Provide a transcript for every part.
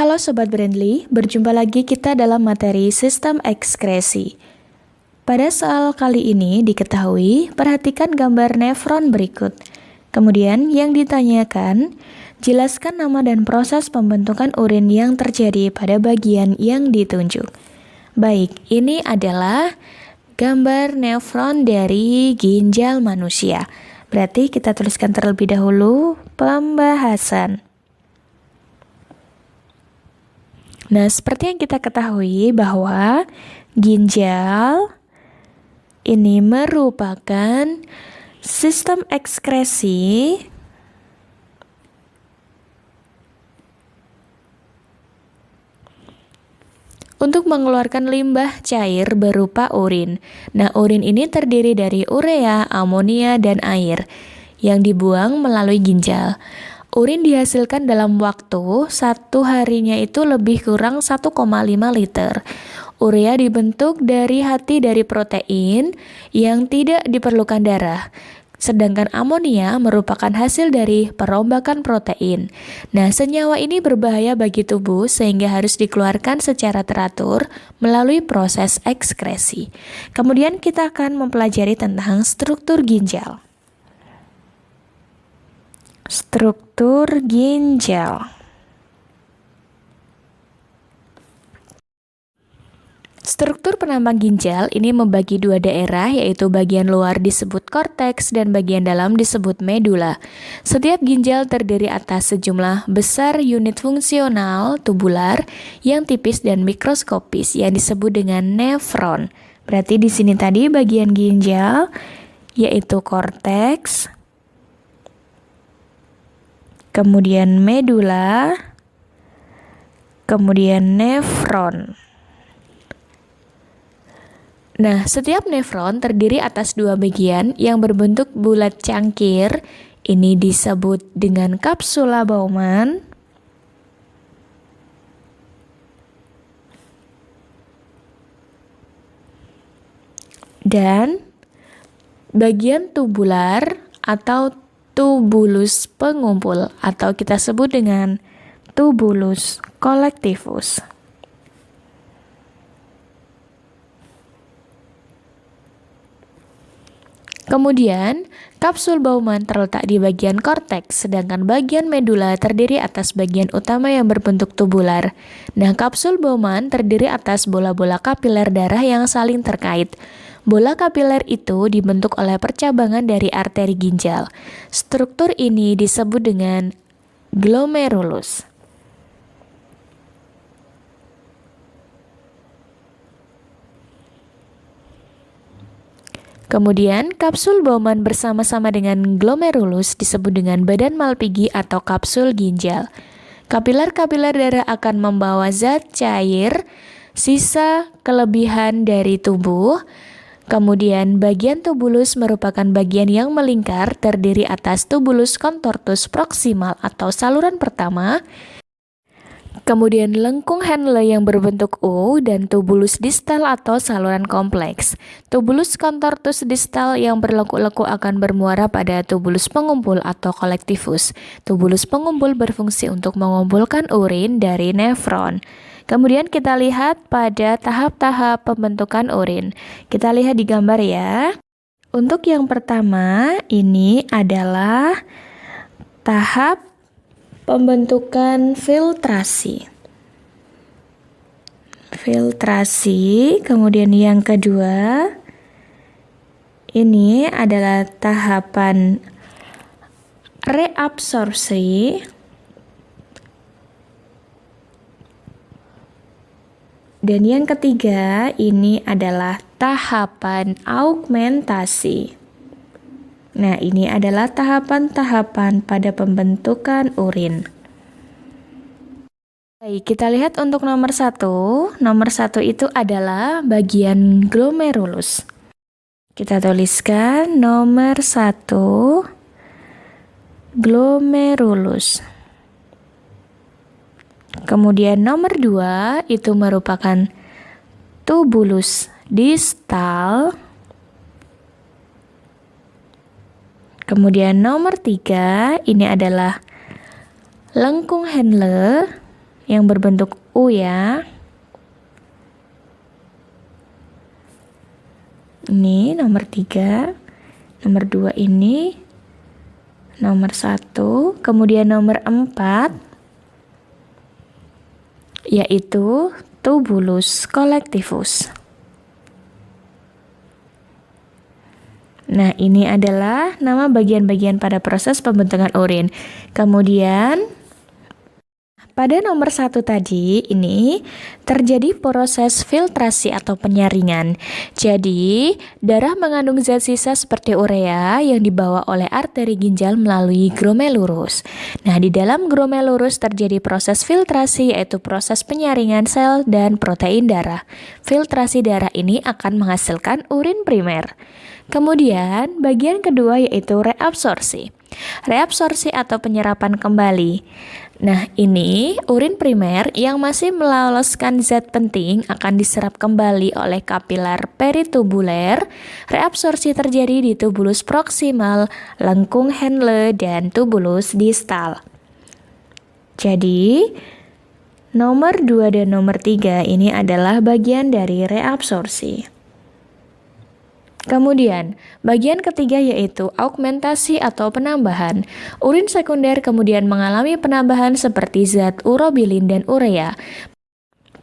Halo Sobat Brandly, berjumpa lagi kita dalam materi sistem ekskresi. Pada soal kali ini diketahui, perhatikan gambar nefron berikut. Kemudian yang ditanyakan, jelaskan nama dan proses pembentukan urin yang terjadi pada bagian yang ditunjuk. Baik, ini adalah gambar nefron dari ginjal manusia. Berarti kita tuliskan terlebih dahulu pembahasan. Nah, seperti yang kita ketahui bahwa ginjal ini merupakan sistem ekskresi untuk mengeluarkan limbah cair berupa urin. Nah, urin ini terdiri dari urea, amonia, dan air yang dibuang melalui ginjal. Urin dihasilkan dalam waktu satu harinya itu lebih kurang 1,5 liter. Urea dibentuk dari hati dari protein yang tidak diperlukan darah. Sedangkan amonia merupakan hasil dari perombakan protein. Nah, senyawa ini berbahaya bagi tubuh sehingga harus dikeluarkan secara teratur melalui proses ekskresi. Kemudian kita akan mempelajari tentang struktur ginjal. Struktur ginjal. Struktur penampang ginjal ini membagi dua daerah, yaitu bagian luar disebut korteks dan bagian dalam disebut medula. Setiap ginjal terdiri atas sejumlah besar unit fungsional tubular yang tipis dan mikroskopis yang disebut dengan nefron. Berarti di sini tadi bagian ginjal yaitu korteks, kemudian medula, kemudian nefron. Nah, setiap nefron terdiri atas dua bagian yang berbentuk bulat cangkir. Ini disebut dengan kapsula Bowman. Dan bagian tubular atau tubulus pengumpul atau kita sebut dengan tubulus collectivus. Kemudian, kapsul Bowman terletak di bagian korteks, sedangkan bagian medula terdiri atas bagian utama yang berbentuk tubular. Nah, kapsul Bowman terdiri atas bola-bola kapiler darah yang saling terkait. Bola kapiler itu dibentuk oleh percabangan dari arteri ginjal. Struktur ini disebut dengan glomerulus. Kemudian, kapsul Bowman bersama-sama dengan glomerulus disebut dengan badan Malpighi atau kapsul ginjal. Kapiler-kapiler darah akan membawa zat cair, sisa kelebihan dari tubuh. Kemudian bagian tubulus merupakan bagian yang melingkar terdiri atas tubulus contortus proximal atau saluran pertama, kemudian lengkung Henle yang berbentuk U dan tubulus distal atau saluran kompleks. Tubulus contortus distal yang berlekuk-lekuk akan bermuara pada tubulus pengumpul atau kolektivus. Tubulus pengumpul berfungsi untuk mengumpulkan urin dari nefron. Kemudian kita lihat pada tahap-tahap pembentukan urin. Kita lihat di gambar ya. Untuk yang pertama ini adalah tahap pembentukan filtrasi. Kemudian yang kedua ini adalah tahapan reabsorpsi. Dan yang ketiga ini adalah tahapan augmentasi. Nah, ini adalah tahapan-tahapan pada pembentukan urin. Baik, kita lihat untuk nomor 1. Nomor 1 itu adalah bagian glomerulus. Kita tuliskan nomor 1, glomerulus. Kemudian nomor 2 itu merupakan tubulus distal. Kemudian nomor 3 ini adalah lengkung Henle yang berbentuk U ya. Ini nomor 3, nomor 2 ini, nomor 1, kemudian nomor 4, yaitu tubulus collectivus. Nah, ini adalah nama bagian-bagian pada proses pembentukan urin. Kemudian, pada nomor 1 tadi, ini terjadi proses filtrasi atau penyaringan. Jadi, darah mengandung zat sisa seperti urea yang dibawa oleh arteri ginjal melalui glomerulus. Nah, di dalam glomerulus terjadi proses filtrasi, yaitu proses penyaringan sel dan protein darah. Filtrasi darah ini akan menghasilkan urin primer. Kemudian, bagian kedua yaitu reabsorpsi. Reabsorpsi atau penyerapan kembali. Nah, ini urin primer yang masih meloloskan zat penting akan diserap kembali oleh kapilar peritubuler. Reabsorpsi terjadi di tubulus proksimal, lengkung Henle, dan tubulus distal. Jadi, nomor 2 dan nomor 3 ini adalah bagian dari reabsorpsi. Kemudian, bagian ketiga yaitu augmentasi atau penambahan. Urin sekunder kemudian mengalami penambahan seperti zat urobilin dan urea.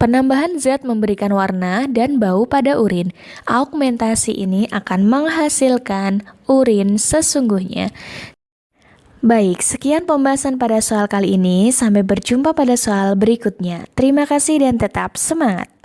Penambahan zat memberikan warna dan bau pada urin. Augmentasi ini akan menghasilkan urin sesungguhnya. Baik, sekian pembahasan pada soal kali ini. Sampai berjumpa pada soal berikutnya. Terima kasih dan tetap semangat.